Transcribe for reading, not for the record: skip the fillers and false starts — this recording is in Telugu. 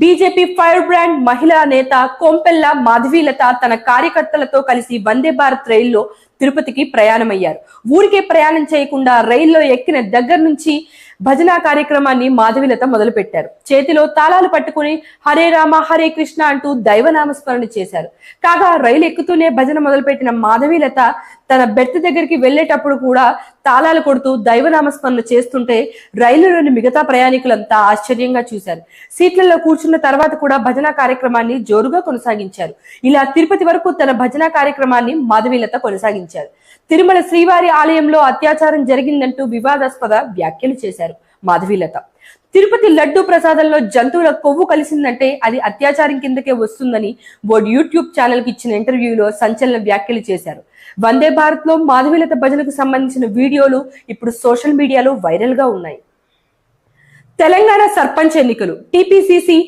బీజేపీ ఫైర్ బ్రాండ్ మహిళా నేత కొంపెల్ల మాధవీలత తన కార్యకర్తలతో కలిసి వందే భారత్ రైల్లో తిరుపతికి ప్రయాణమయ్యారు. ఊరికే ప్రయాణం చేయకుండా రైల్లో ఎక్కిన దగ్గర నుంచి భజన కార్యక్రమాన్ని మాధవీలత మొదలుపెట్టారు. చేతిలో తాళాలు పట్టుకుని హరే రామ హరే కృష్ణ అంటూ దైవనామస్మరణ చేశారు. కాగా రైలు ఎక్కుతూనే భజన మొదలుపెట్టిన మాధవీలత తన బెర్త్ దగ్గరికి వెళ్లేటప్పుడు కూడా తాళాలు కొడుతూ దైవనామస్మరణ చేస్తుంటే రైలులోని మిగతా ప్రయాణికులంతా ఆశ్చర్యంగా చూశారు. సీట్లలో కూర్చున్న తర్వాత కూడా భజన కార్యక్రమాన్ని జోరుగా కొనసాగించారు. ఇలా తిరుపతి వరకు తన భజన కార్యక్రమాన్ని మాధవీలత కొనసాగించారు. తిరుమల శ్రీవారి ఆలయంలో అత్యాచారం జరిగిందంటూ వివాదాస్పద వ్యాఖ్యలు చేశారు మాధవీలత. తిరుపతి లడ్డూ ప్రసాదంలో జంతువుల కొవ్వు కలిసిందంటే అది అత్యాచారం కిందకే వస్తుందని ఓ యూట్యూబ్ ఛానల్ కి ఇచ్చిన ఇంటర్వ్యూలో సంచలన వ్యాఖ్యలు చేశారు. వందే భారత్ లో మాధవీలత భజనకు సంబంధించిన వీడియోలు ఇప్పుడు సోషల్ మీడియాలో వైరల్ గా ఉన్నాయి. తెలంగాణ సర్పంచ్ ఎన్నికలు టీపీసీసీ